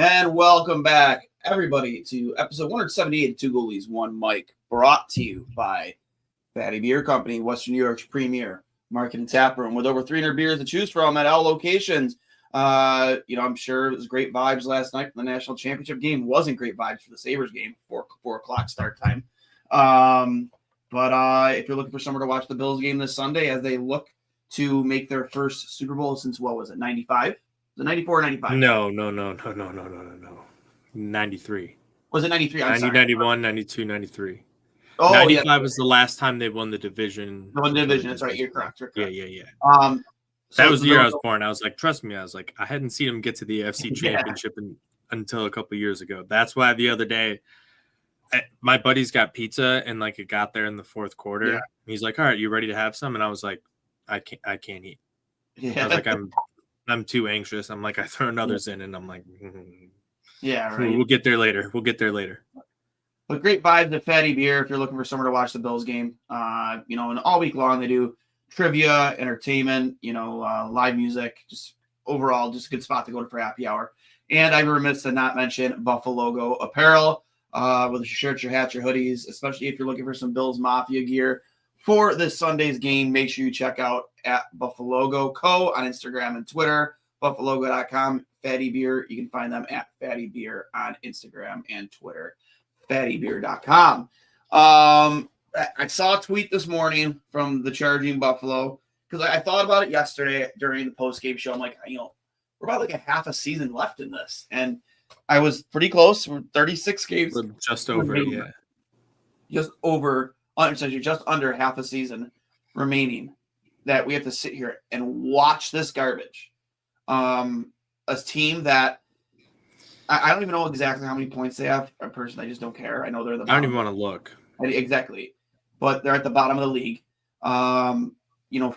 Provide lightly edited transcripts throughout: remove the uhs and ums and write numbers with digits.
And welcome back, everybody, to episode 178 of Two Goalies, One Mic, brought to you by Fatty Beer Company, Western New York's premier market and tap room, with over 300 beers to choose from at all locations. I'm sure it was great vibes last night from the national championship game. Wasn't great vibes for the Sabres game, 4 o'clock start time. But if you're looking for somewhere to watch the Bills game this Sunday as they look to make their first Super Bowl since, what was it, 95? Was it 94 or 95? No. 93. Was it 93? 90, 91, 92, 93. Oh, 95 yeah. was the last time they won the division. That's right. You're correct. Yeah. So that was the year I was born. I was like, trust me, I hadn't seen him get to the AFC Championship until a couple years ago. That's why the other day, my buddies got pizza and it got there in the fourth quarter. Yeah. He's like, all right, you ready to have some? And I was like, I can't eat. Yeah. I was like, I'm too anxious. I'm like, I throw another's in, and I'm like, yeah, right. We'll get there later. But great vibes at Fatty Beer if you're looking for somewhere to watch the Bills game. And all week long they do trivia, entertainment, live music, just overall just a good spot to go to for happy hour. And I'm remiss to not mention Buffalogo apparel, with your shirts, your hats, your hoodies, especially if you're looking for some Bills Mafia gear for this Sunday's game. Make sure you check out at Buffalogo Co. on Instagram and Twitter, buffalogo.com. Fatty Beer, you can find them at Fatty Beer on Instagram and Twitter, fattybeer.com. I saw a tweet this morning from the Charging Buffalo, because I thought about it yesterday during the post-game show. I'm like, we're about a half a season left in this. And I was pretty close. We're 36 games. We're just over, yeah. Just under half a season remaining that we have to sit here and watch this garbage. A team that I don't even know exactly how many points they have. Personally, I just don't care. I know they're the bottom. I don't even want to look. Exactly. But they're at the bottom of the league. Front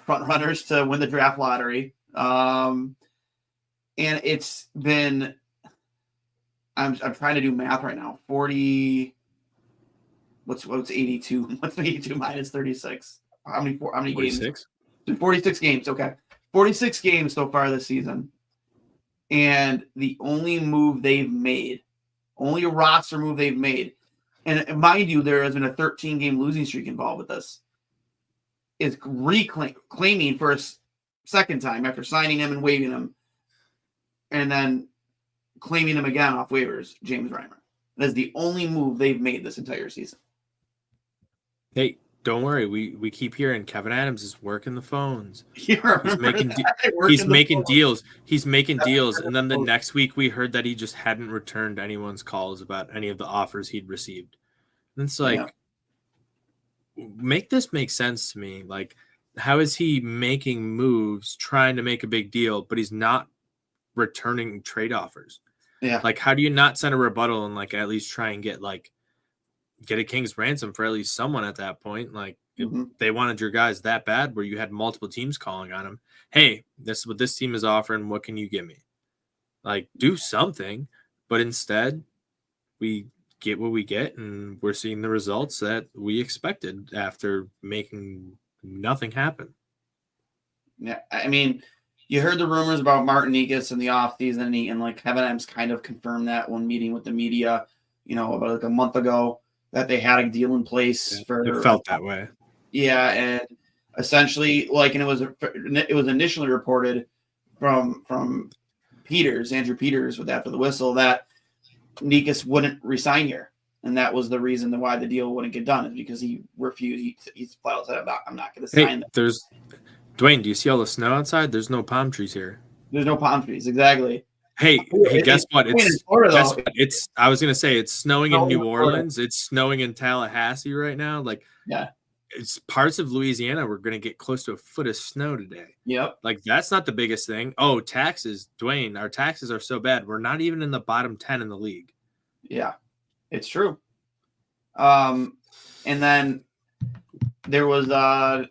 runners to win the draft lottery. And it's been, I'm trying to do math right now. 40, what's 82? What's 82 minus 36? How many 46? Games? 46 games. Okay. 46 games so far this season. And the only roster move they've made, and mind you, there has been a 13-game losing streak involved with this, is claiming for a second time after signing him and waiving him, and then claiming him again off waivers, James Reimer. That is the only move they've made this entire season. Hey, don't worry. We keep hearing Kevyn Adams is working the phones. He's making deals. He's making deals. And then the next week we heard that he just hadn't returned anyone's calls about any of the offers he'd received. And it's make this make sense to me. How is he making moves, trying to make a big deal, but he's not returning trade offers? Yeah. How do you not send a rebuttal and at least try and get a king's ransom for at least someone at that point? If they wanted your guys that bad where you had multiple teams calling on him, hey, this is what this team is offering, what can you give me? Do something. But instead we get what we get, and we're seeing the results that we expected after making nothing happen. Yeah, I mean, you heard the rumors about Martin Nikas in the offseason, and Kevyn Adams kind of confirmed that when meeting with the media, about a month ago, that they had a deal in place for. It felt that way. Yeah, and essentially, and it was initially reported from Andrew Peters with After the Whistle, that Nikas wouldn't resign here, and that was the reason why the deal wouldn't get done, is because he refused. He's flat out said, "I'm not going to sign." Dwayne, do you see all the snow outside? There's no palm trees here. There's no palm trees, exactly. Hey, guess what? I was gonna say it's snowing in New Orleans. It's snowing in Tallahassee right now. It's parts of Louisiana. We're gonna get close to a foot of snow today. Yep. That's not the biggest thing. Oh, taxes, Dwayne. Our taxes are so bad. We're not even in the bottom 10 in the league. Yeah, it's true. And then there was I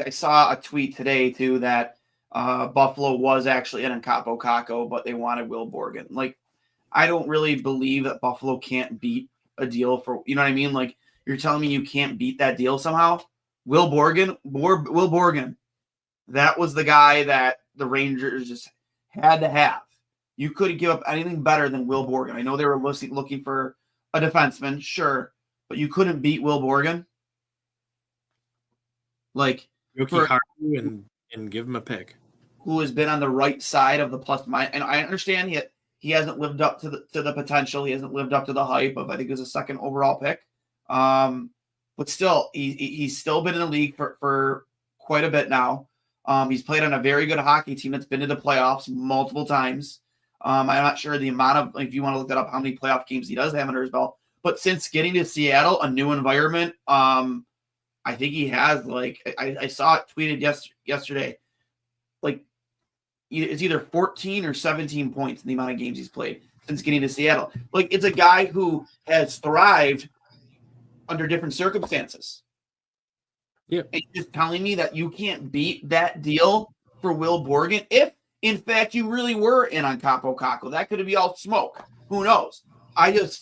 saw a tweet today too that Buffalo was actually in Capo Caco, but they wanted Will Borgen. I don't really believe that Buffalo can't beat a deal for, you know what I mean? You're telling me you can't beat that deal somehow? Will Borgen. That was the guy that the Rangers just had to have. you couldn't give up anything better than Will Borgen. I know they were looking for a defenseman, sure, but you couldn't beat Will Borgen. Like, and give him a pick. Who has been on the right side of the plus minus, and I understand he hasn't lived up to the potential. He hasn't lived up to the hype of, I think it was a second overall pick. But still, he's still been in the league for quite a bit now. He's played on a very good hockey team that's been to the playoffs multiple times. I'm not sure the amount of, if you want to look that up, how many playoff games he does have under his belt. But since getting to Seattle, a new environment, I think he has, like, I saw it tweeted yesterday, like, it's either 14 or 17 points in the amount of games he's played since getting to Seattle. Like, it's a guy who has thrived under different circumstances. Yeah. And you're just telling me that you can't beat that deal for Will Borgen if, in fact, you really were in on Capo Caco. That could be all smoke. Who knows? I don't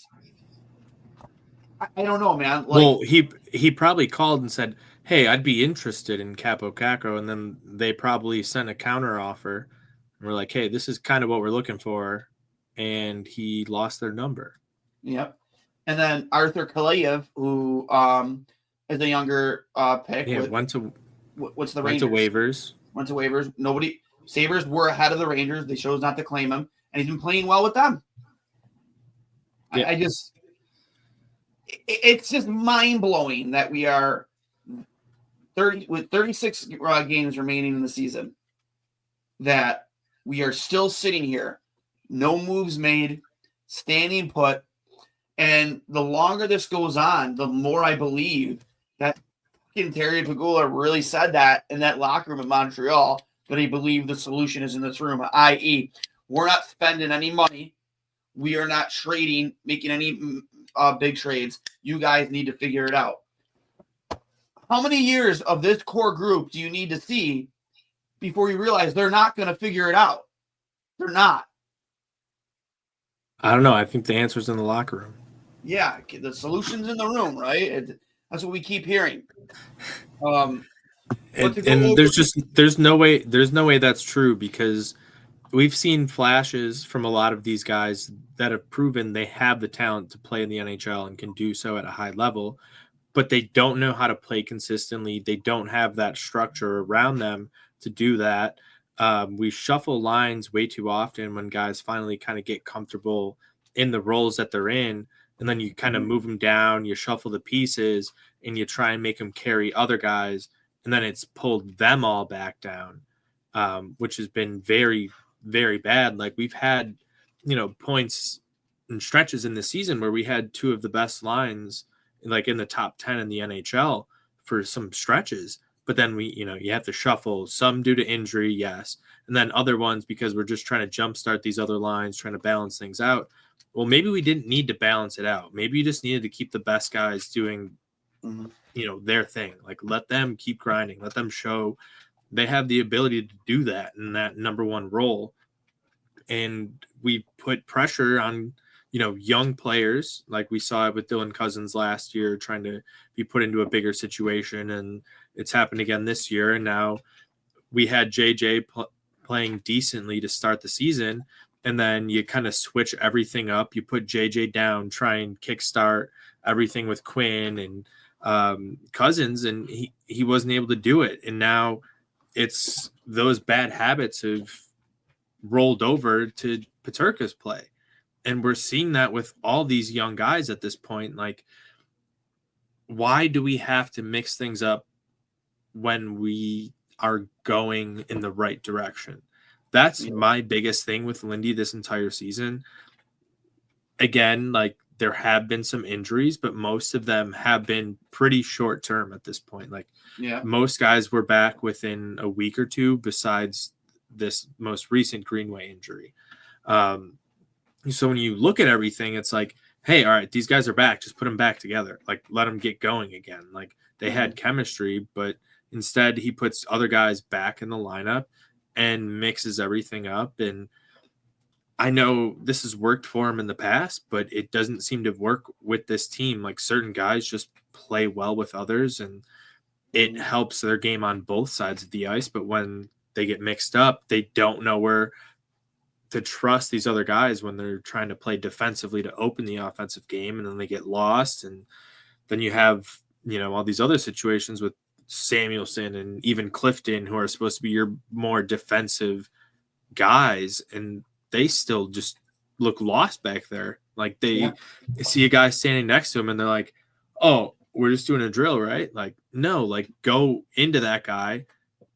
know, man. Like, well, he probably called and said, hey, I'd be interested in Capo Caco, and then they probably sent a counter offer. And we're like, hey, this is kind of what we're looking for, and he lost their number. Yep. And then Arthur Kaleyev, who is a younger pick. Yeah, went to Rangers? Went to waivers. Sabres were ahead of the Rangers. They chose not to claim him, and he's been playing well with them. Yeah. It's just mind-blowing that we are 36 games remaining in the season, that we are still sitting here, no moves made, standing put. And the longer this goes on, the more I believe that Terry Pegula really said that in that locker room in Montreal, that he believed the solution is in this room, i.e., we're not spending any money. We are not making any big trades. You guys need to figure it out. How many years of this core group do you need to see before you realize they're not going to figure it out? They're not. I don't know. I think the answer's in the locker room. Yeah, the solution's in the room, right? That's what we keep hearing. And there's no way that's true, because we've seen flashes from a lot of these guys that have proven they have the talent to play in the NHL and can do so at a high level, but they don't know how to play consistently. They don't have that structure around them to do that. We shuffle lines way too often when guys finally kind of get comfortable in the roles that they're in, and then you kind of move them down, you shuffle the pieces, and you try and make them carry other guys, and then it's pulled them all back down, which has been very, very bad. Like, we've had, points and stretches in the season where we had two of the best lines, like in the top 10 in the NHL for some stretches, but then you have to shuffle some due to injury. Yes. And then other ones because we're just trying to jumpstart these other lines, trying to balance things out. Well, maybe we didn't need to balance it out. Maybe you just needed to keep the best guys doing, their thing. Like, let them keep grinding, let them show they have the ability to do that in that number one role. And we put pressure on, young players, like we saw it with Dylan Cousins last year, trying to be put into a bigger situation. And it's happened again this year. And now we had JJ playing decently to start the season. And then you kind of switch everything up. You put JJ down, try and kickstart everything with Quinn and Cousins. And he wasn't able to do it. And now it's those bad habits have rolled over to Peterka's play. And we're seeing that with all these young guys at this point. Like, why do we have to mix things up when we are going in the right direction? That's my biggest thing with Lindy this entire season. Again, like, there have been some injuries, but most of them have been pretty short term at this point. Like, most guys were back within a week or two, besides this most recent Greenway injury. So when you look at everything, it's like, hey, all right, these guys are back. Just put them back together. Like, let them get going again. Like, they had chemistry, but instead he puts other guys back in the lineup and mixes everything up. And I know this has worked for him in the past, but it doesn't seem to work with this team. Like, certain guys just play well with others, and it helps their game on both sides of the ice. But when they get mixed up, they don't know where to trust these other guys when they're trying to play defensively to open the offensive game, and then they get lost. And then you have, all these other situations with Samuelson and even Clifton, who are supposed to be your more defensive guys, and they still just look lost back there. Like they see a guy standing next to him and they're like, oh, we're just doing a drill, right? Like, no, like go into that guy,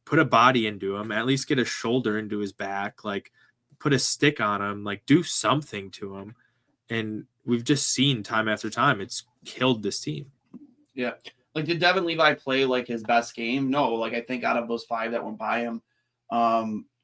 put a body into him, at least get a shoulder into his back, like put a stick on him, like do something to him. And we've just seen time after time, it's killed this team. Yeah. Like, did Devin Levi play like his best game? No. Like, I think out of those 5 that went by him,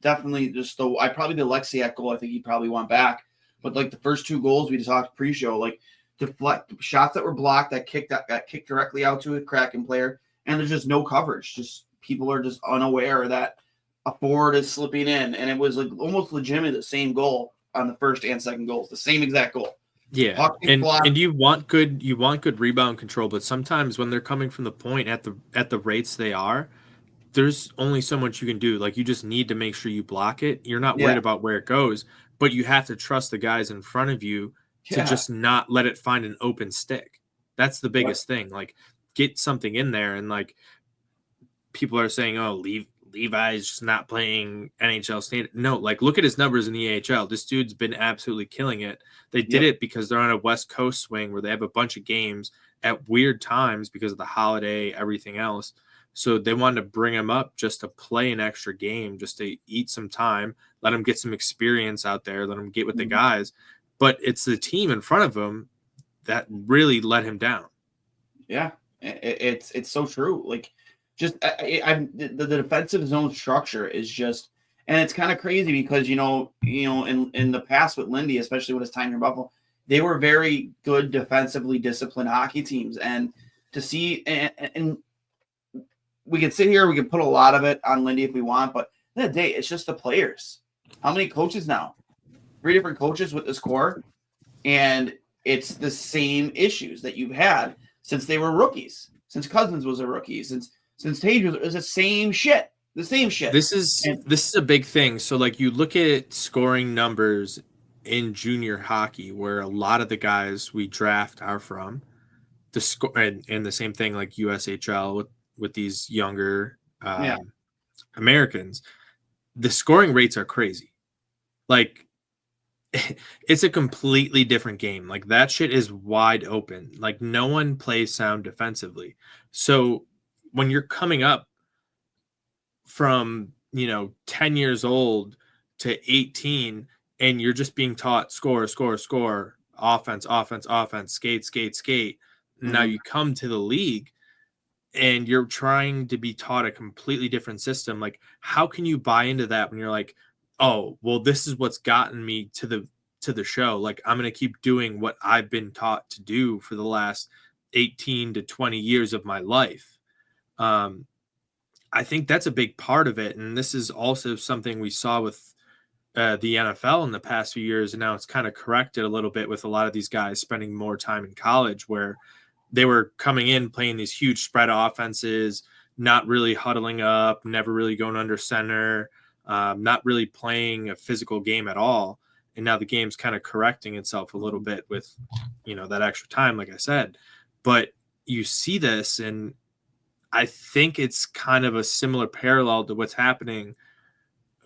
definitely just probably the Alexiak goal, I think he probably went back. But like the first 2 goals we talked pre-show, like deflect shots that were blocked that got kicked directly out to a Kraken player, and there's just no coverage. Just people are just unaware that a forward is slipping in, and it was like almost legitimately the same goal on the first and second goals, the same exact goal. Yeah, and you want good rebound control, but sometimes when they're coming from the point at the rates they are, there's only so much you can do. Like, you just need to make sure you block it. You're not worried about where it goes, but you have to trust the guys in front of you to just not let it find an open stick. That's the biggest thing. Like, get something in there. And like, people are saying, oh, Levi's just not playing NHL standard. No, like, look at his numbers in the AHL. This dude's been absolutely killing it. They did it because they're on a West Coast swing where they have a bunch of games at weird times because of the holiday, everything else. So they wanted to bring him up just to play an extra game, just to eat some time, let him get some experience out there, let him get with the guys. But it's the team in front of him that really let him down. Yeah, it's so true. Like, just the defensive zone structure is just, and it's kind of crazy because in the past with Lindy, especially with his time here in Buffalo, they were very good defensively disciplined hockey teams, and to see and we can sit here, we can put a lot of it on Lindy if we want, but at the end of the day, it's just the players. How many coaches now? 3 different coaches with this core, and it's the same issues that you've had since they were rookies, since Cousins was a rookie, since Tage was the same shit. The same shit. This is a big thing. So, like, you look at scoring numbers in junior hockey, where a lot of the guys we draft are from. The score and the same thing like USHL with these younger Americans. The scoring rates are crazy. Like, it's a completely different game. Like, that shit is wide open. Like, no one plays sound defensively. So when you're coming up from 10 years old to 18 and you're just being taught score, offense, skate. Now you come to the league and you're trying to be taught a completely different system. Like, how can you buy into that when you're like, oh, well, this is what's gotten me to the show. Like, I'm going to keep doing what I've been taught to do for the last 18 to 20 years of my life. I think that's a big part of it. And this is also something we saw with the NFL in the past few years. And now it's kind of corrected a little bit with a lot of these guys spending more time in college, where they were coming in playing these huge spread offenses, not really huddling up, never really going under center, not really playing a physical game at all. And now the game's kind of correcting itself a little bit with, that extra time, like I said. But you see this, and I think it's kind of a similar parallel to what's happening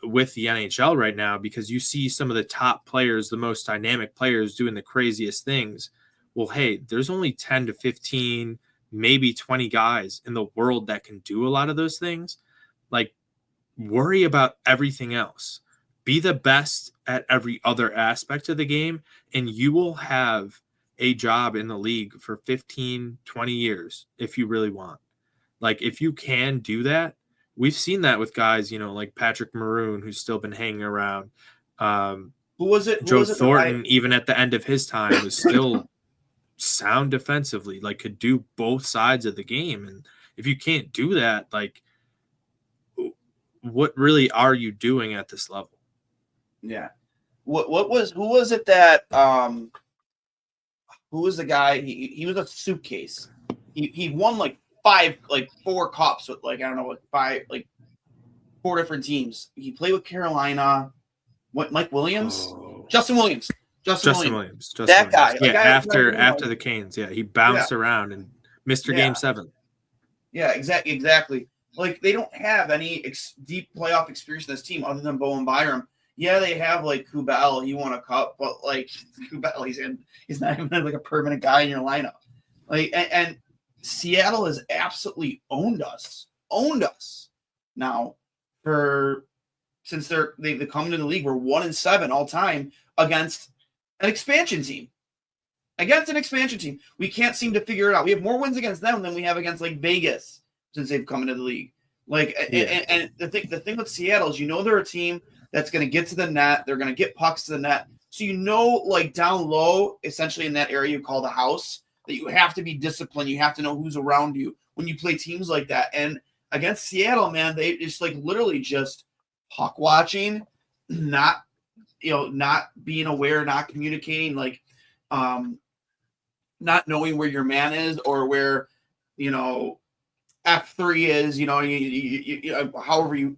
with the NHL right now, because you see some of the top players, the most dynamic players, doing the craziest things. Well, hey, there's only 10 to 15, maybe 20 guys in the world that can do a lot of those things. Like, worry about everything else. Be the best at every other aspect of the game, and you will have a job in the league for 15, 20 years if you really want. Like, if you can do that, we've seen that with guys, like Patrick Maroon, who's still been hanging around. Who was it? Joe Thornton, even at the end of his time, was still sound defensively, like could do both sides of the game. And if you can't do that, like, what really are you doing at this level? Yeah. Who was it that who was the guy? He was a suitcase. He won like 4 cups with 4 different teams. He played with Carolina. What, Mike Williams? Oh. Justin Williams. Justin Williams. That guy. Yeah, Like, after the Canes. Yeah, he bounced around and missed Game 7. Yeah, exactly. Like, they don't have any deep playoff experience in this team other than Bowen Byram. Yeah, they have, like, Kubel. He won a cup, but, like, Kubel, he's not even, like, a permanent guy in your lineup. Like, and Seattle has absolutely owned us now since they've come into the league. We're 1-7 all time against an expansion team. We can't seem to figure it out. We have more wins against them than we have against, like, Vegas since they've come into the league. Like, and the thing with Seattle is, they're a team that's going to get to the net. They're going to get pucks to the net. So, like, down low, essentially in that area you call the house, that you have to be disciplined. You have to know who's around you when you play teams like that. And against Seattle, man, they just, like, literally just puck watching, not being aware, not communicating, like, not knowing where your man is or where, F3 is, however you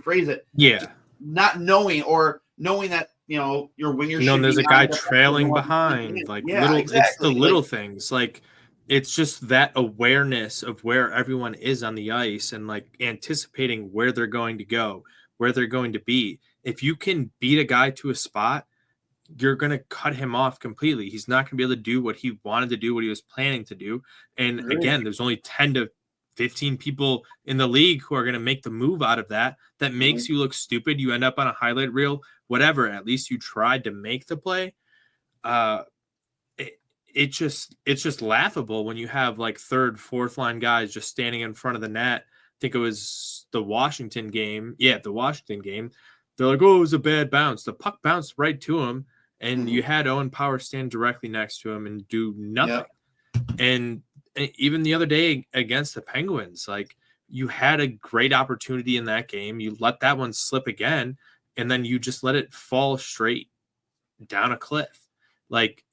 phrase it. Yeah. Not knowing or knowing that, your winger. There's a guy trailing behind. Like, exactly. It's the little things. Like, it's just that awareness of where everyone is on the ice and, like, anticipating where they're going to go, where they're going to be. If you can beat a guy to a spot, you're going to cut him off completely. He's not going to be able to do what he wanted to do, what he was planning to do. And again, there's only 10 to 15 people in the league who are going to make the move out of that. That makes you look stupid. You end up on a highlight reel, whatever. At least you tried to make the play. It's just laughable when you have, like, third, fourth line guys just standing in front of the net. I think it was the Washington game. Yeah, the Washington game. They're like, oh, it was a bad bounce. The puck bounced right to him, and you had Owen Power stand directly next to him and do nothing. Yep. And even the other day against the Penguins, like, you had a great opportunity in that game. You let that one slip again, and then you just let it fall straight down a cliff. Like,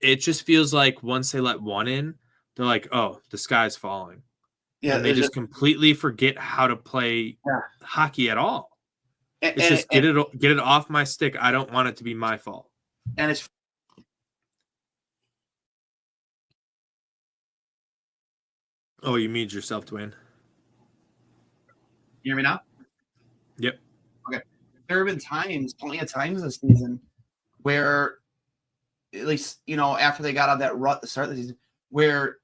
it just feels like once they let one in, they're like, oh, the sky's falling. Yeah, and they just completely forget how to play hockey at all. It's just get it off my stick. I don't want it to be my fault. And it's oh, you muted yourself, Duane. You hear me now? Yep. Okay. There have been plenty of times this season where, at least, after they got out of that rut at the start of the season, where,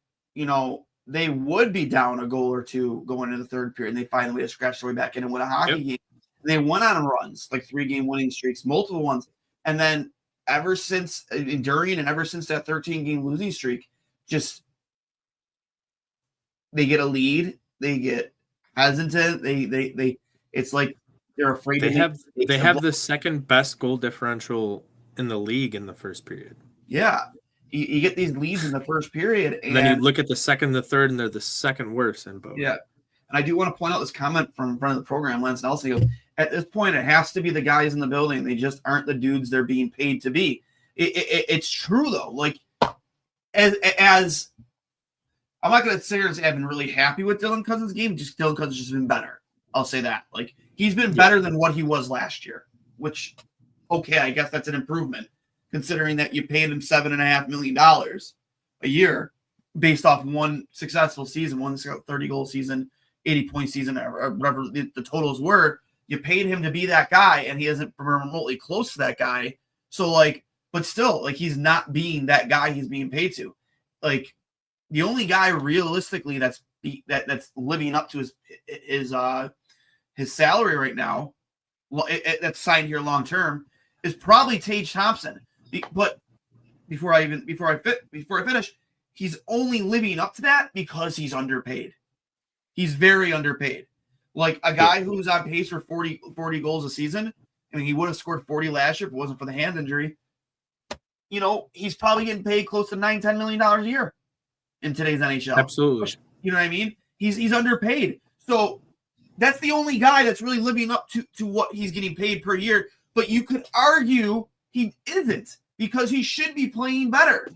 they would be down a goal or two going into the third period, and they find a way to scratch their way back in and win a hockey game. And they went on runs, like 3-game winning streaks, multiple ones. And then ever since that 13-game losing streak, just they get a lead, they get hesitant, they it's like they're afraid. They have the second best goal differential in the league in the first period. Yeah. You get these leads in the first period, and then you look at the second, the third, and they're the second worst in both. Yeah. And I do want to point out this comment from in front of the program, Lance Nelson. He goes, at this point, it has to be the guys in the building. They just aren't the dudes they're being paid to be. It's true, though. Like, as I'm not going to sit here and say I've been really happy with Dylan Cousins' game. Just Dylan Cousins has been better. I'll say that. Like, he's been better than what he was last year, which, okay, I guess that's an improvement, considering that you paid him $7.5 million a year based off one successful season, one 30-goal season, 80-point season, or whatever the totals were. You paid him to be that guy, and he isn't remotely close to that guy. So, like, but still, like, he's not being that guy he's being paid to. Like, the only guy realistically that's living up to his salary right now, that's signed here long term, is probably Tage Thompson. But before I finish, he's only living up to that because he's underpaid. He's very underpaid. Like, a guy who's on pace for 40 goals a season. I mean, he would have scored 40 last year if it wasn't for the hand injury. He's probably getting paid close to $9-10 million a year in today's NHL. Absolutely. You know what I mean? He's underpaid. So that's the only guy that's really living up to what he's getting paid per year. But you could argue he isn't, because he should be playing better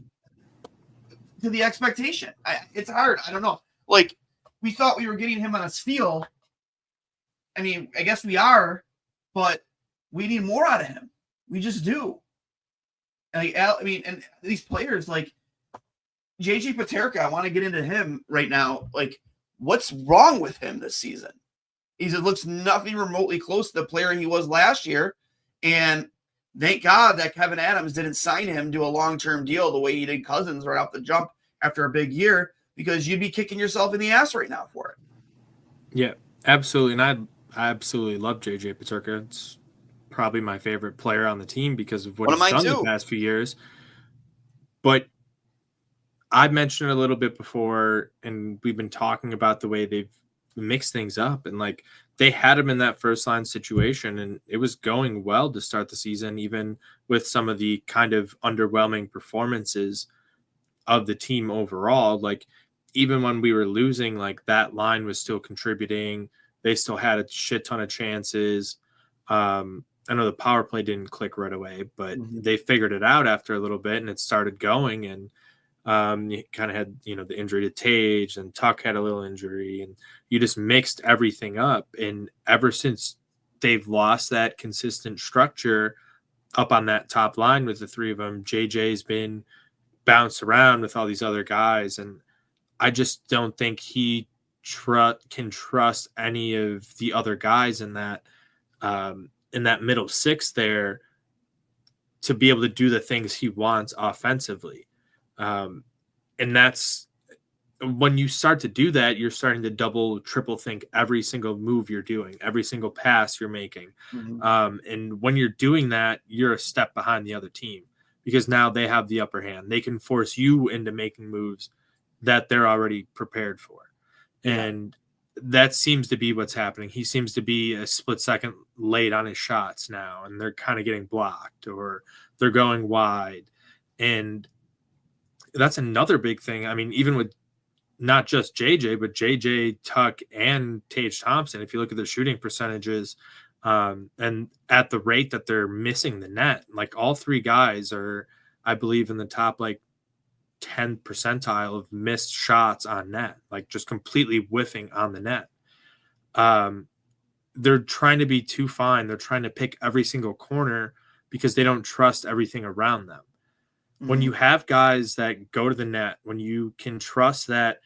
to the expectation. It's hard. I don't know. Like, we thought we were getting him on a steal. I mean, I guess we are, but we need more out of him. We just do. Like, I mean, and these players like JJ Peterka, I want to get into him right now. Like, what's wrong with him this season? He looks nothing remotely close to the player he was last year. And thank God that Kevyn Adams didn't sign him to a long-term deal the way he did Cousins right off the jump after a big year, because you'd be kicking yourself in the ass right now for it. Yeah, absolutely. And I absolutely love JJ Peterka. It's probably my favorite player on the team because of what he's done the past few years. But I mentioned it a little bit before, and we've been talking about the way they've mixed things up. And like, they had him in that first line situation, and it was going well to start the season, even with some of the kind of underwhelming performances of the team overall. Like, even when we were losing, like, that line was still contributing. They still had a shit ton of chances. I know the power play didn't click right away, but they figured it out after a little bit, and it started going. And you kind of had, the injury to Tage, and Tuck had a little injury, and you just mixed everything up. And ever since they've lost that consistent structure up on that top line with the three of them, JJ's been bounced around with all these other guys. And I just don't think he can trust any of the other guys in that middle six there to be able to do the things he wants offensively. And that's when you start to do that, you're starting to double, triple think every single move you're doing, every single pass you're making. And when you're doing that, you're a step behind the other team, because now they have the upper hand. They can force you into making moves that they're already prepared for. And that seems to be what's happening. He seems to be a split second late on his shots now, and they're kind of getting blocked, or they're going wide. And that's another big thing. I mean, even with not just JJ, but JJ, Tuck, and Tage Thompson, if you look at their shooting percentages, and at the rate that they're missing the net, like, all three guys are, I believe, in the top, like, 10 percentile of missed shots on net, like, just completely whiffing on the net. They're trying to be too fine. They're trying to pick every single corner because they don't trust everything around them. When you have guys that go to the net, when you can trust that,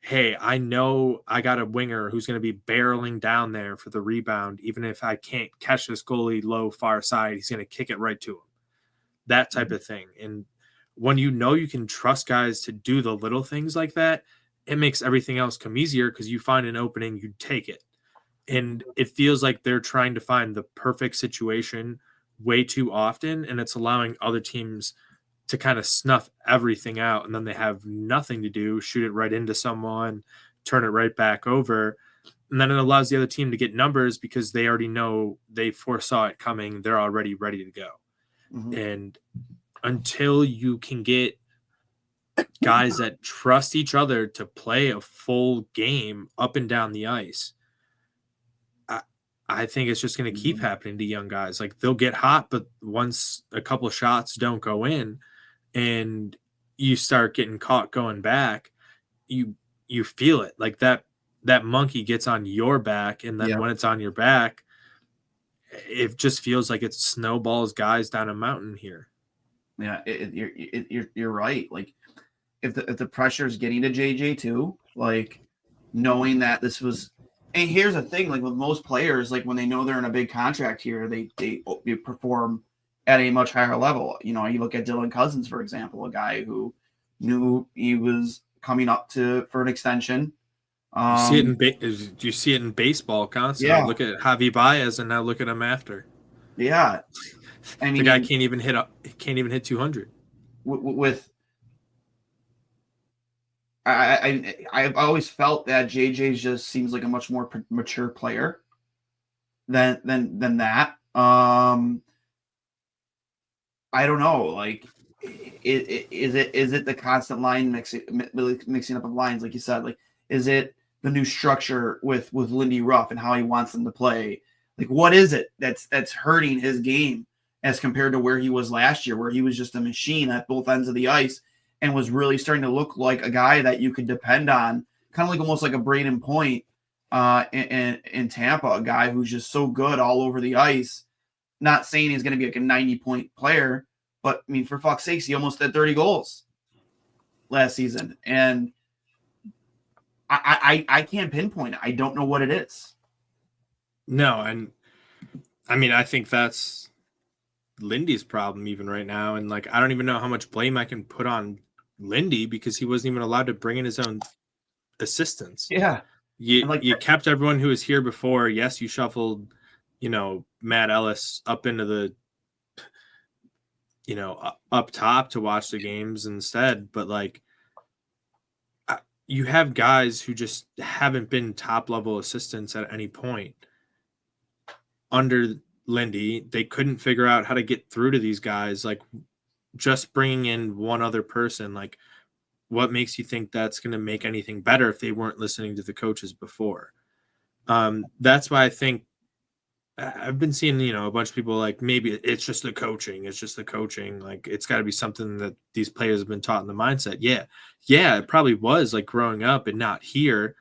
hey, I know I got a winger who's going to be barreling down there for the rebound, even if I can't catch this goalie low far side, he's going to kick it right to him. That type of thing. And when you can trust guys to do the little things like that, it makes everything else come easier, because you find an opening, you take it. And it feels like they're trying to find the perfect situation way too often, and it's allowing other teams to kind of snuff everything out, and then they have nothing to do, shoot it right into someone, turn it right back over. And then it allows the other team to get numbers because they already know, they foresaw it coming. They're already ready to go. And until you can get guys that trust each other to play a full game up and down the ice, I think it's just going to keep happening to young guys. Like, they'll get hot, but once a couple of shots don't go in and you start getting caught going back, you feel it. Like, that monkey gets on your back, and then when it's on your back, it just feels like it snowballs guys down a mountain here. Yeah, you're right. Like, if the pressure is getting to JJ too, like, knowing that this was, and here's the thing, like, with most players, like, when they know they're in a big contract here, they perform at a much higher level. You look at Dylan Cousins, for example, a guy who knew he was coming up for an extension. You see it in baseball constantly. Look at Javi Baez, and now look at him after. Yeah, I mean, the guy can't even hit 200. I've always felt that JJ just seems like a much more mature player than that. I don't know. Like, is it the constant line mixing up of lines, like you said? Like, is it the new structure with Lindy Ruff and how he wants them to play? Like, what is it that's hurting his game as compared to where he was last year, where he was just a machine at both ends of the ice and was really starting to look like a guy that you could depend on, kind of like almost like a Braden Point in Tampa, a guy who's just so good all over the ice. Not saying he's going to be like a 90-point player, but I mean, for fuck's sakes, he almost had 30 goals last season. And I can't pinpoint it. I don't know what it is. No, and I mean, I think that's Lindy's problem even right now. And like, I don't even know how much blame I can put on Lindy because he wasn't even allowed to bring in his own assistants. Yeah. You kept everyone who was here before. Yes, you shuffled, Matt Ellis up into the, up top to watch the games instead. But like, you have guys who just haven't been top level assistants at any point under Lindy. They couldn't figure out how to get through to these guys. Like, just bringing in one other person, like, what makes you think that's going to make anything better if they weren't listening to the coaches before? That's why I think I've been seeing, a bunch of people like, maybe it's just the coaching. It's just the coaching. Like, it's got to be something that these players have been taught in the mindset. Yeah, it probably was like growing up and not here.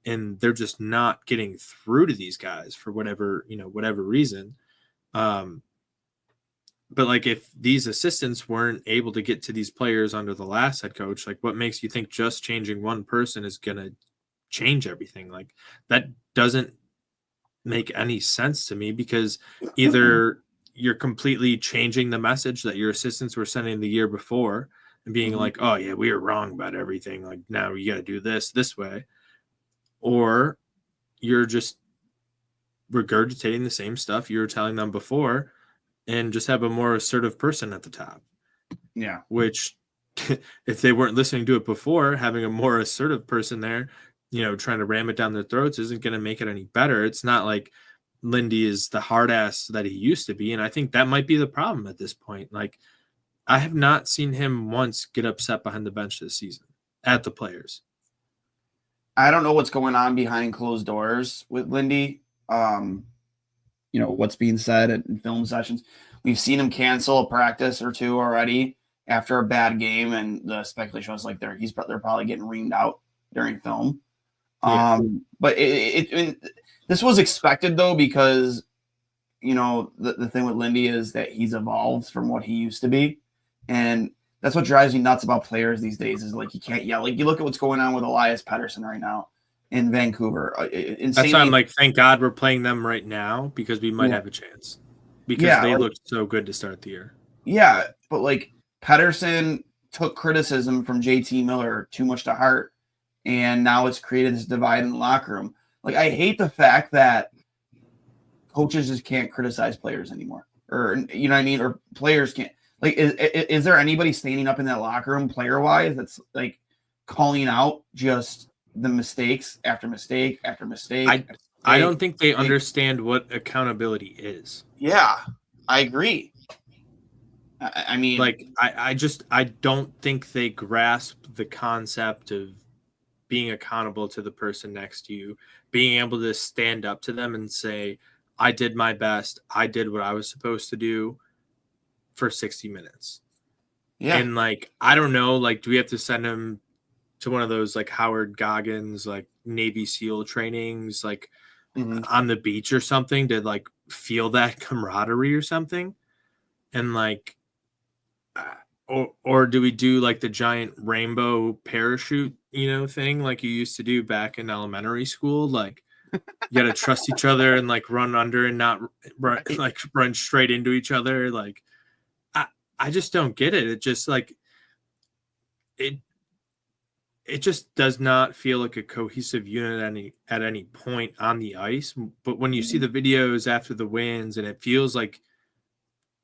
And they're just not getting through to these guys for whatever reason. But like, if these assistants weren't able to get to these players under the last head coach, like, what makes you think just changing one person is going to change everything? Like, that doesn't make any sense to me, because either you're completely changing the message that your assistants were sending the year before and being like, oh yeah, we were wrong about everything. Like, now you got to do this way. Or you're just regurgitating the same stuff you were telling them before and just have a more assertive person at the top. Yeah. Which, if they weren't listening to it before, having a more assertive person there, trying to ram it down their throats isn't going to make it any better. It's not like Lindy is the hard ass that he used to be. And I think that might be the problem at this point. Like, I have not seen him once get upset behind the bench this season at the players. I don't know what's going on behind closed doors with Lindy. What's being said in film sessions. We've seen him cancel a practice or two already after a bad game, and the speculation was like they're probably getting reamed out during film. Yeah. But this was expected though, because the thing with Lindy is that he's evolved from what he used to be, and that's what drives me nuts about players these days. Is like, you can't yell. Like, you look at what's going on with Elias Pettersson right now in Vancouver. That's why I'm like, thank God we're playing them right now, because we might have a chance, because they looked so good to start the year. Yeah, but like, Pettersson took criticism from JT Miller too much to heart, and now it's created this divide in the locker room. Like, I hate the fact that coaches just can't criticize players anymore, or you know what I mean, or players can't. Like, is there anybody standing up in that locker room player wise that's like calling out just the mistakes after mistake after mistake? I don't think they understand what accountability is. Yeah, I agree. I mean, like, I don't think they grasp the concept of being accountable to the person next to you, being able to stand up to them and say, I did my best. I did what I was supposed to do for 60 minutes. Yeah. And like, I don't know, like, do we have to send him to one of those like Howard Goggins, like Navy SEAL trainings, like on the beach or something, to like feel that camaraderie or something? And like, or do we do like the giant rainbow parachute, thing like you used to do back in elementary school? Like, you gotta trust each other and like run under and not run straight into each other. Like, I just don't get it. It just like it just does not feel like a cohesive unit at any point on the ice. But when you see the videos after the wins, and it feels like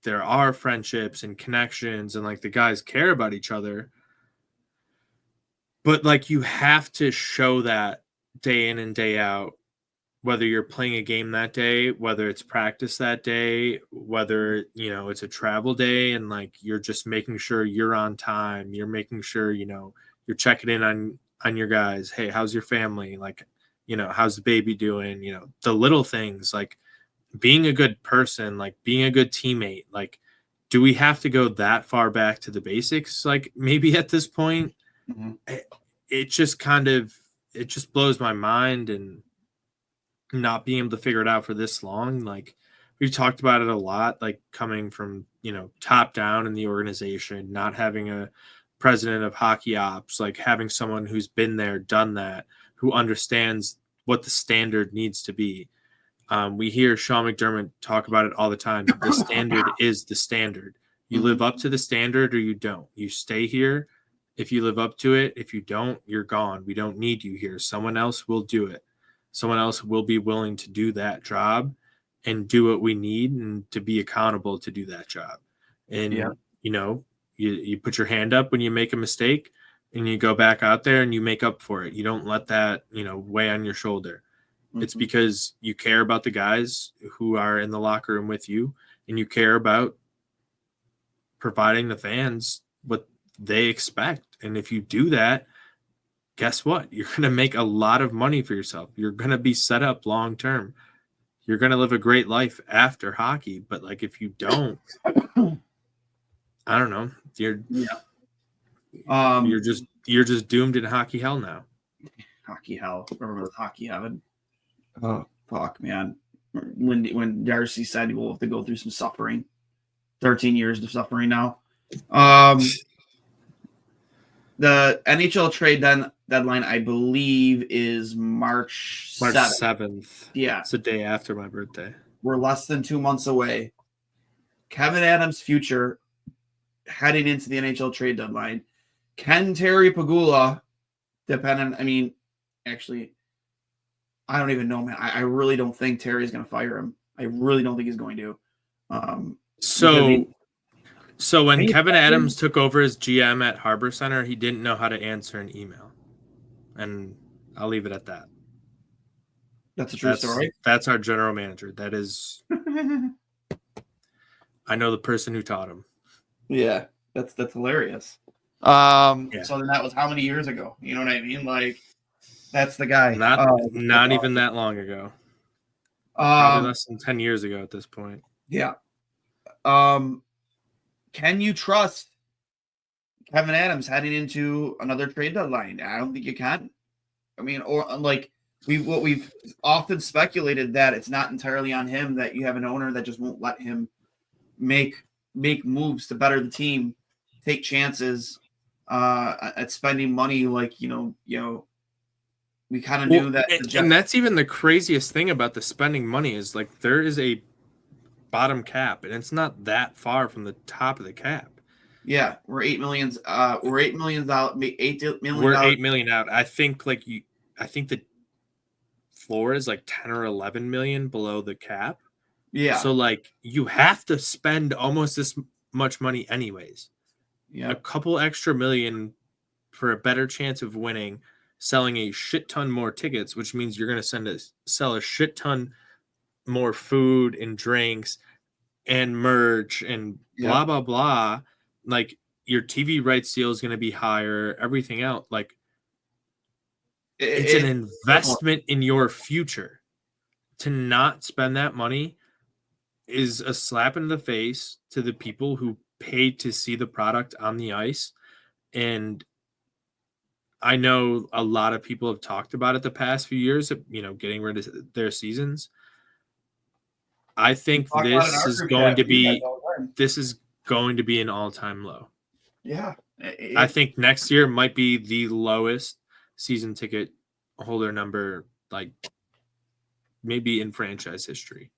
there are friendships and connections, and like the guys care about each other. But like, you have to show that day in and day out, whether you're playing a game that day, whether it's practice that day, whether, it's a travel day, and like, you're just making sure you're on time. You're making sure, you're checking in on your guys. Hey, how's your family? Like, how's the baby doing? The little things, like being a good person, like being a good teammate. Like, do we have to go that far back to the basics? Like, maybe at this point, it just blows my mind, and not being able to figure it out for this long. Like, we've talked about it a lot, like coming from, top down in the organization, not having a president of hockey ops, like having someone who's been there, done that, who understands what the standard needs to be. We hear Sean McDermott talk about it all the time. The standard is the standard. You live up to the standard or you don't. You stay here if you live up to it. If you don't, you're gone. We don't need you here. Someone else will do it. Someone else will be willing to do that job and do what we need and to be accountable to do that job. And, you put your hand up when you make a mistake and you go back out there and you make up for it. You don't let that, weigh on your shoulder. It's because you care about the guys who are in the locker room with you, and you care about providing the fans what they expect. And if you do that, guess what? You're going to make a lot of money for yourself. You're going to be set up long term. You're going to live a great life after hockey. But like, if you don't, I don't know. You're just doomed in hockey hell now. Hockey hell. Remember with hockey heaven. Oh fuck, man! When Darcy said he will have to go through some suffering, 13 years of suffering now. The NHL trade deadline, I believe, is March 7th. Yeah, it's the day after my birthday. We're less than 2 months away. Kevyn Adams' future heading into the NHL trade deadline. Can Terry Pegula, actually, I don't even know, man. I really don't think Terry's going to fire him. I really don't think he's going to. So when Kevyn Adams took over as GM at Harbor Center, he didn't know how to answer an email. And I'll leave it at that. That's a true story. That's our general manager. That is, I know the person who taught him. Yeah, that's hilarious. So then that was how many years ago? You know what I mean? Like, that's the guy. Not even that long ago. Probably less than 10 years ago at this point. Yeah. Can you trust Kevyn Adams heading into another trade deadline? I don't think you can. We've often speculated that it's not entirely on him, that you have an owner that just won't let him make moves to better the team, take chances at spending money. We kind of knew that. And that's even the craziest thing about the spending money is like there is a bottom cap, and it's not that far from the top of the cap. Yeah, we're $8 million. We're $8 million out. $8 million. We're $8 million out. I think the floor is like 10 or 11 million below the cap. Yeah. So like you have to spend almost this much money anyways. Yeah. A couple extra million for a better chance of winning, selling a shit ton more tickets, which means you're going to sell a shit ton more food and drinks and merch and blah, blah, blah. Like your TV rights deal is going to be higher, everything else. Like it's an investment in your future. To not spend that money is a slap in the face to the people who paid to see the product on the ice. And I know a lot of people have talked about it the past few years of, getting rid of their seasons. I think this is going to be an all-time low. Yeah. I think next year might be the lowest season ticket holder number, like maybe in franchise history,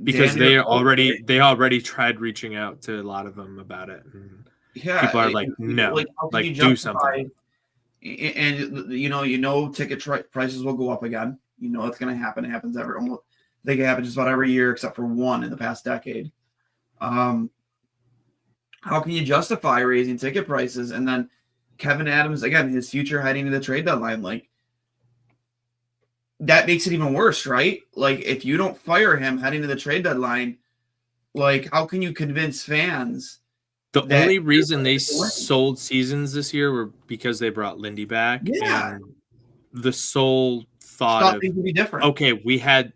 because they already tried reaching out to a lot of them about it. And people are like, no, do something. And ticket prices will go up again. It's going to happen. It happens they can happen just about every year except for one in the past decade. How can you justify raising ticket prices? And then Kevyn Adams, again, his future heading to the trade deadline, like that makes it even worse, right? Like if you don't fire him heading to the trade deadline, like how can you convince fans? The only reason they sold seasons this year were because they brought Lindy back. Yeah. And the sole thought of, be different. Okay, we had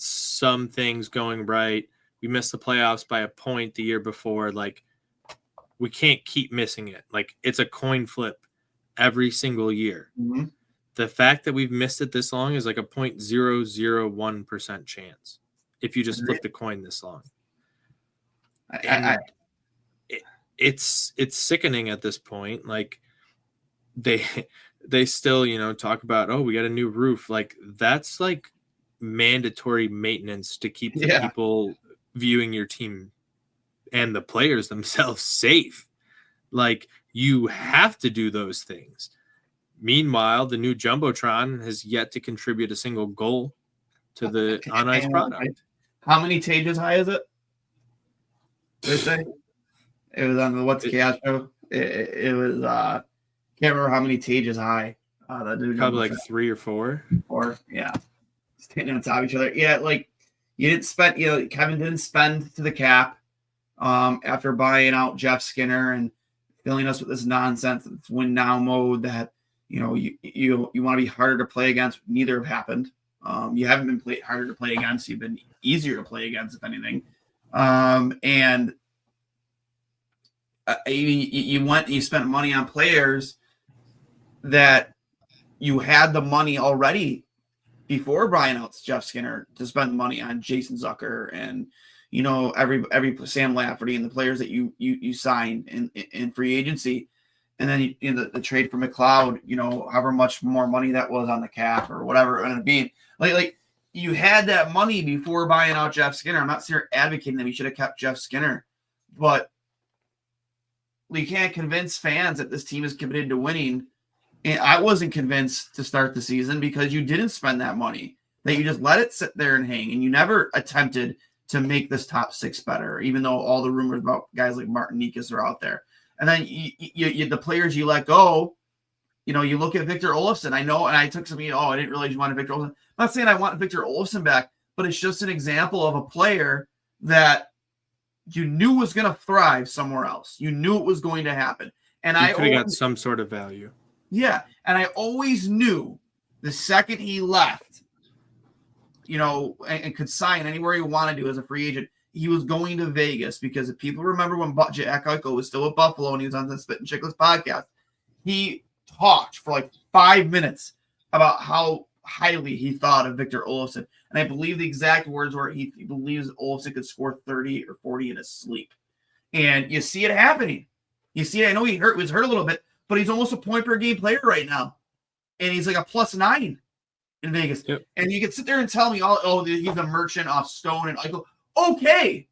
some things going right. We missed the playoffs by a point the year before. Like, we can't keep missing it. Like, it's a coin flip every single year. Mm-hmm. The fact that we've missed it this long is like a 0.001% chance. if you just flip the coin this long. It's sickening at this point. Like they still, you know, talk about, oh, we got a new roof. Like that's like mandatory maintenance to keep the people viewing your team and the players themselves safe. Like you have to do those things. Meanwhile, the new Jumbotron has yet to contribute a single goal to the on-ice product. How many stages high is it? They say it was on the What's Chaos show. It was can't remember how many stages high. The new probably like 3 or 4. Standing on top of each other. Yeah, like you didn't spend. You know, Kevyn didn't spend to the cap after buying out Jeff Skinner and filling us with this nonsense. It's win now mode that you know you want to be harder to play against. Neither have happened. You haven't been harder to play against. You've been easier to play against, if anything. And you spent money on players that you had the money already before buying out Jeff Skinner to spend money on Jason Zucker and, you know, every Sam Lafferty and the players that you signed in free agency. And then the trade for McLeod, you know, however much more money that was on the cap or whatever it ended up being. Like you had that money before buying out Jeff Skinner. I'm not here advocating that we should have kept Jeff Skinner, but we can't convince fans that this team is committed to winning. And I wasn't convinced to start the season because you didn't spend that money, that you just let it sit there and hang, and you never attempted to make this top 6 better, even though all the rumors about guys like Martin Nikas are out there. And then you the players you let go, you know, you look at Victor Olofsson. I know, and I took some, I didn't realize you wanted Victor Olofsson. I'm not saying I want Victor Olofsson back, but it's just an example of a player that you knew was going to thrive somewhere else. You knew it was going to happen. And I could have got some sort of value. Yeah. And I always knew the second he left, you know, and could sign anywhere he wanted to as a free agent, he was going to Vegas, because if people remember when Jack Eichel was still at Buffalo and he was on the Spit and Chicklets podcast, he talked for like 5 minutes about how highly he thought of Victor Olofsson. And I believe the exact words were he believes Olofsson could score 30 or 40 in his sleep. And you see it happening. You see it. I know he was hurt a little bit, but he's almost a point per game player right now. And he's like a +9 in Vegas. Yep. And you can sit there and tell me, he's a merchant off Stone and Eichel. Okay.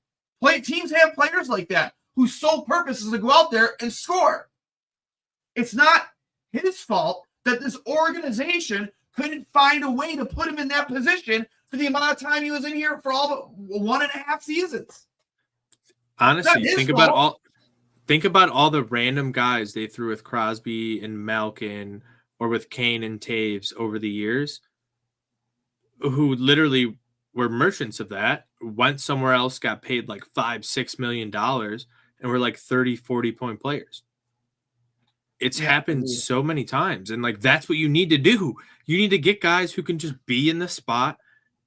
Teams have players like that whose sole purpose is to go out there and score. It's not his fault that this organization couldn't find a way to put him in that position for the amount of time he was in here for all but 1.5 seasons. Honestly, think about all the random guys they threw with Crosby and Malkin or with Kane and Taves over the years, who literally were merchants of that, went somewhere else, got paid like $5-6 million, and were like 30-40 point players. It's happened so many times. And like, that's what you need to do. You need to get guys who can just be in the spot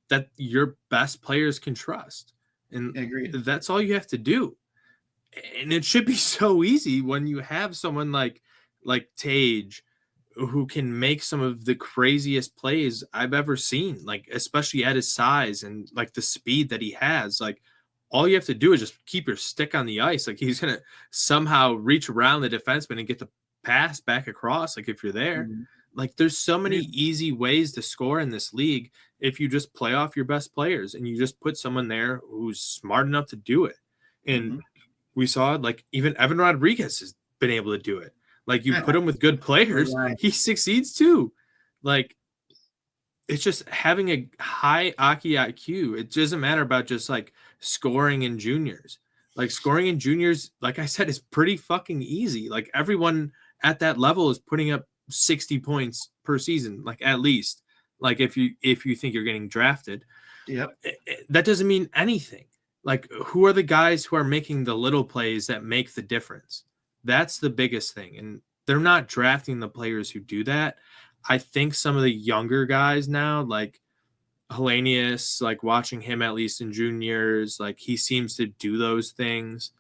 that your best players can trust. And that's all you have to do. And it should be so easy when you have someone like Tage, who can make some of the craziest plays I've ever seen, like especially at his size and like the speed that he has. Like, all you have to do is just keep your stick on the ice. Like, he's going to somehow reach around the defenseman and get the pass back across. Like, if you're there, like, there's so many easy ways to score in this league if you just play off your best players and you just put someone there who's smart enough to do it. And we saw, like, even Evan Rodriguez has been able to do it. Like, you put him with good players, he succeeds too. Like, it's just having a high hockey IQ. It doesn't matter about just like scoring in juniors. Like, scoring in juniors, like I said, is pretty fucking easy. Like, everyone at that level is putting up 60 points per season, like, at least. Like, if you think you're getting drafted, that doesn't mean anything. Like, who are the guys who are making the little plays that make the difference? That's the biggest thing. And they're not drafting the players who do that. I think some of the younger guys now, like Hellenius, like watching him at least in juniors, like, he seems to do those things.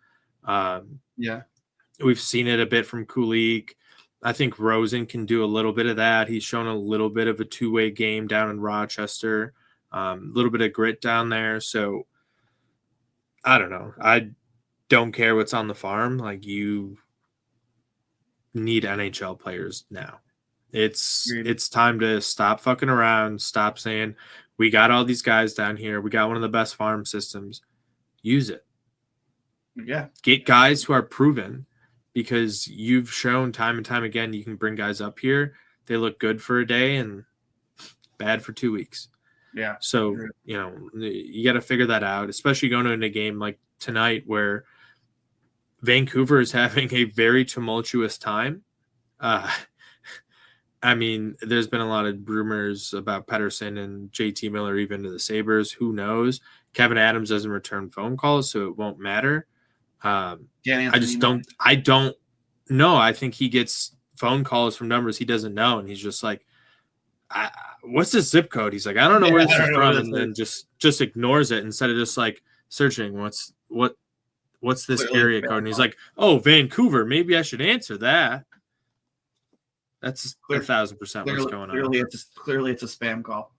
We've seen it a bit from Kulik. I think Rosen can do a little bit of that. He's shown a little bit of a two-way game down in Rochester. little bit of grit down there. So I don't know. I don't care what's on the farm. Like, you need NHL players now. It's time to stop fucking around. Stop saying we got all these guys down here. We got one of the best farm systems. Use it. Yeah. Get guys who are proven, because you've shown time and time again you can bring guys up here. They look good for a day and bad for 2 weeks. Yeah. So, you got to figure that out, especially going into a game like tonight where Vancouver is having a very tumultuous time. I mean, there's been a lot of rumors about Pettersson and JT Miller even to the Sabres. Who knows? Kevyn Adams doesn't return phone calls, so it won't matter. I don't know. I think he gets phone calls from numbers he doesn't know, and he's just like, what's this zip code? He's like, I don't know where this is from, and then just ignores it instead of just like searching what's this area code, and he's like, oh, Vancouver, maybe I should answer that. That's 1,000% what's going on. Clearly it's a spam call,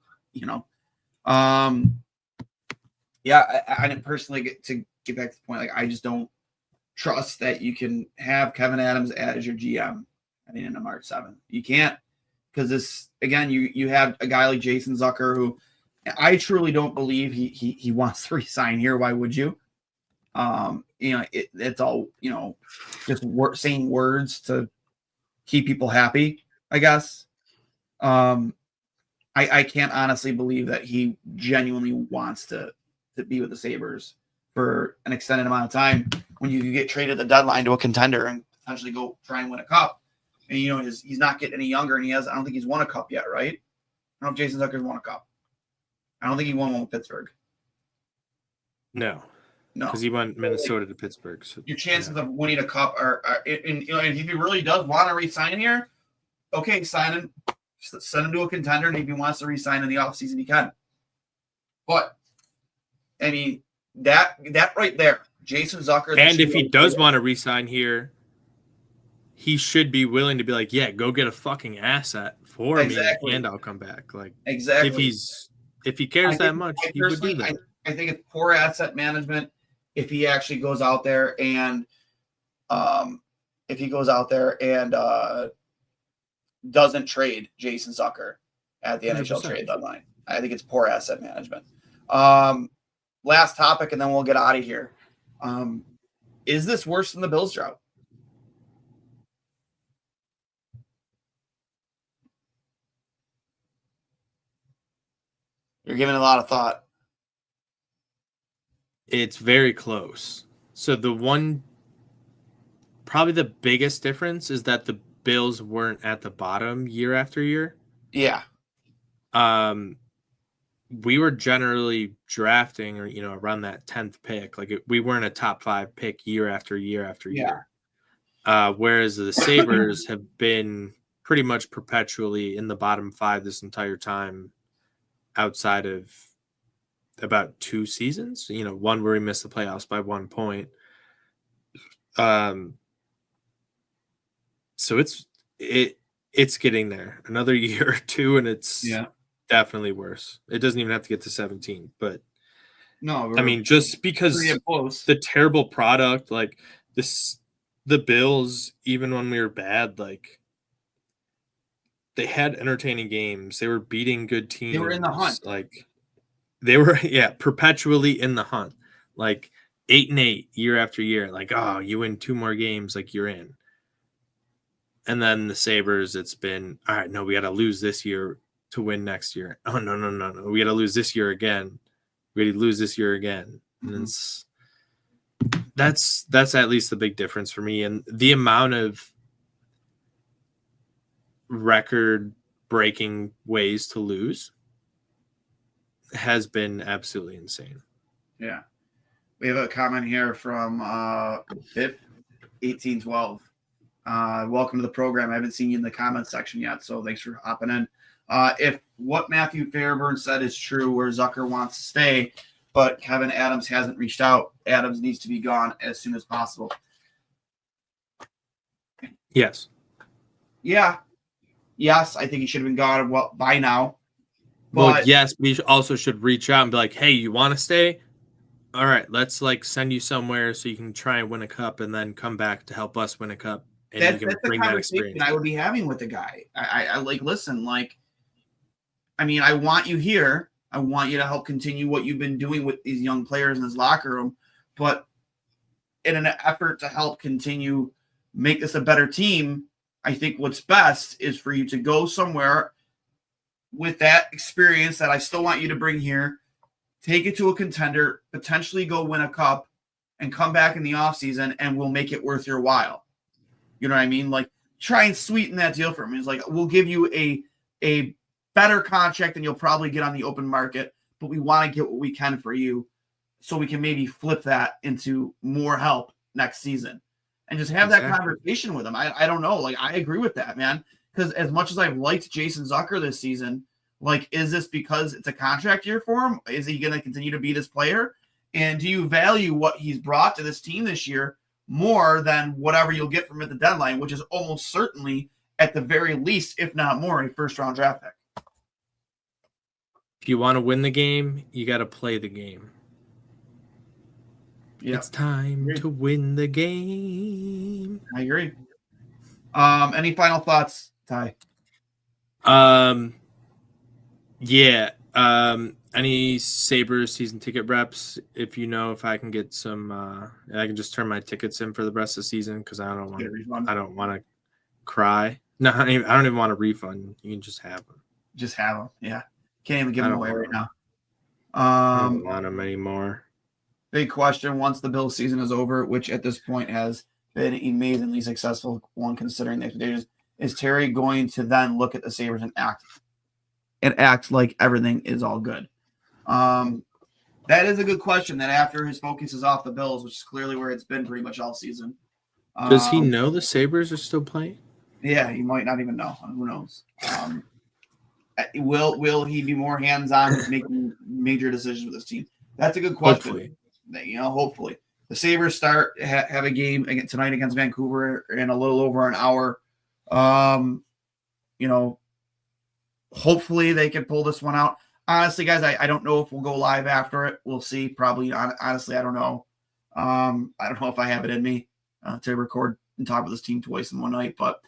Yeah, I didn't personally get back to the point. Like, I just don't trust that you can have Kevyn Adams as your GM at the end of March 7th. You can't, because this, again, you have a guy like Jason Zucker, who I truly don't believe he wants to resign here. Why would you? It's all, just saying words to keep people happy, I guess. I can't honestly believe that he genuinely wants to be with the Sabres for an extended amount of time when you can get traded at the deadline to a contender and potentially go try and win a cup. And, he's not getting any younger, and I don't think he's won a cup yet, right? I don't know if Jason Zucker's won a cup. I don't think he won one with Pittsburgh. No. Because he went Minnesota to Pittsburgh. So, your chances of winning a cup are and if he really does want to re-sign here, okay, sign him, send him to a contender, and if he wants to re-sign in the offseason, he can. But, I mean, that right there, Jason Zucker. And if he does want to re-sign here, he should be willing to be like, yeah, go get a fucking asset for me, and I'll come back. Like, exactly. If he cares that much, he would do that. I think it's poor asset management if he actually goes out there and doesn't trade Jason Zucker at the 100%. NHL trade deadline. I think it's poor asset management. Last topic, and then we'll get out of here. Is this worse than the Bills drought? You're giving it a lot of thought. It's very close. So probably the biggest difference is that the Bills weren't at the bottom year after year. Yeah. We were generally drafting or, around that 10th pick. Like, we weren't a top 5 pick year after year after year. Whereas the Sabres have been pretty much perpetually in the bottom 5 this entire time, outside of about 2 seasons, one where we missed the playoffs by 1 point. So it's getting there another year or two, and it's definitely worse. It doesn't even have to get to 17, but no, I mean, just because the terrible product, like the Bills, even when we were bad, like, they had entertaining games. They were beating good teams. They were in the hunt. Like, they were, perpetually in the hunt. Like, 8-8 year after year. Like, oh, you win 2 more games, like, you're in. And then the Sabres, it's been, all right, no, we got to lose this year to win next year. Oh, no. We got to lose this year again. We got to lose this year again. And that's at least the big difference for me. And the amount of record-breaking ways to lose has been absolutely insane. Yeah. We have a comment here from BIP1812. Welcome to the program. I haven't seen you in the comments section yet, so thanks for hopping in. If what Matthew Fairburn said is true, where Zucker wants to stay, but Kevyn Adams hasn't reached out, Adams needs to be gone as soon as possible. Yes. Yeah. Yes, I think he should have been gone by now. But yes, we also should reach out and be like, hey, you want to stay? All right, let's like send you somewhere so you can try and win a cup and then come back to help us win a cup. And that's you can the bring that conversation experience. I would be having with the guy. I like, listen, like, I mean, I want you here. I want you to help continue what you've been doing with these young players in this locker room. But in an effort to help continue make this a better team, I think what's best is for you to go somewhere with that experience that I still want you to bring here, take it to a contender, potentially go win a cup, and come back in the offseason, and we'll make it worth your while. You know what I mean? Like, try and sweeten that deal for me. It's like, we'll give you a better contract than you'll probably get on the open market, but we want to get what we can for you so we can maybe flip that into more help next season and just have that conversation with him. I don't know. Like, I agree with that, man. Because as much as I've liked Jason Zucker this season, like, is this because it's a contract year for him? Is he going to continue to be this player? And do you value what he's brought to this team this year more than whatever you'll get from him at the deadline, which is almost certainly, at the very least, if not more, a first-round draft pick? If you want to win the game, you got to play the game. Yep. It's time to win the game. I agree. Any final thoughts, Ty? Yeah. Any Sabres season ticket reps? If you know, if I can get some, I can just turn my tickets in for the rest of the season because I don't want to cry. No, I don't even want a refund. You can just have them. Just have them. Yeah. Can't even give them away right now. I don't want them anymore. Big question once the Bills season is over, which at this point has been amazingly successful one considering the expectations, is Terry going to then look at the Sabres and act like everything is all good? That is a good question, that after his focus is off the Bills, which is clearly where it's been pretty much all season. Does he know the Sabres are still playing? Yeah, he might not even know. Who knows? Will he be more hands-on with making major decisions with this team? That's a good question. Hopefully. The Sabres have a game tonight against Vancouver in a little over an hour. Hopefully they can pull this one out. Honestly, guys, I don't know if we'll go live after it. We'll see. Probably, honestly, I don't know. I don't know if I have it in me to record and talk about this team twice in one night, but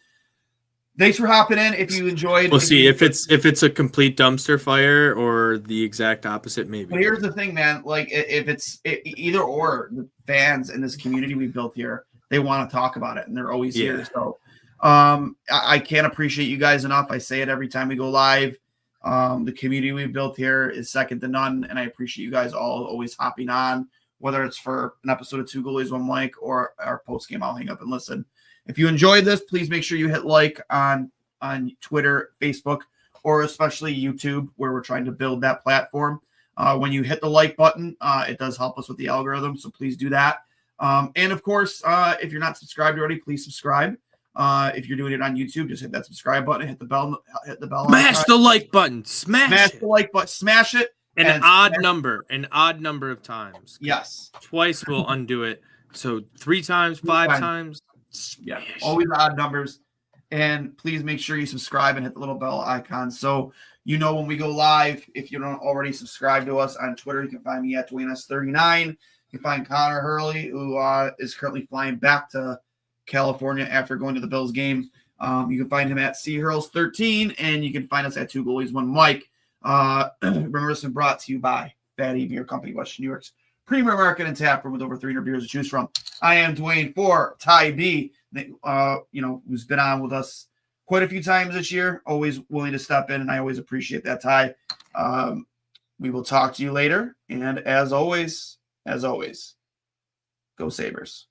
thanks for hopping in. If you enjoyed, we'll see if it's a complete dumpster fire or the exact opposite. Maybe. But here's the thing, man. Like, if it's either or, the fans in this community we built here, they want to talk about it, and they're always here. So, I can't appreciate you guys enough. I say it every time we go live. The community we've built here is second to none, and I appreciate you guys all always hopping on, whether it's for an episode of Two Goalies, One Mic, or our post game. I'll hang up and listen. If you enjoyed this, please make sure you hit like on Twitter, Facebook, or especially YouTube, where we're trying to build that platform. When you hit the like button, it does help us with the algorithm, so please do that. And of course, if you're not subscribed already, please subscribe. If you're doing it on YouTube, just hit that subscribe button, hit the bell. Smash the like button. Smash the like button. Smash it. An odd number of times. Yes. Twice will undo it. So 3 times, 5 times. Yeah, always odd numbers. And please make sure you subscribe and hit the little bell icon so you know when we go live. If you don't already subscribe to us on Twitter, you can find me at DuaneS39. You can find Connor Hurley, who is currently flying back to California after going to the Bills game. You can find him at CHurls13, and you can find us at Two Goalies, One Mic. Remember, this is brought to you by Fatty Beer Company, Western New York's premier American and tap room with over 300 beers to choose from. I am Duane for Ty B, who's been on with us quite a few times this year, always willing to step in, and I always appreciate that, Ty. We will talk to you later, and as always, go Sabres.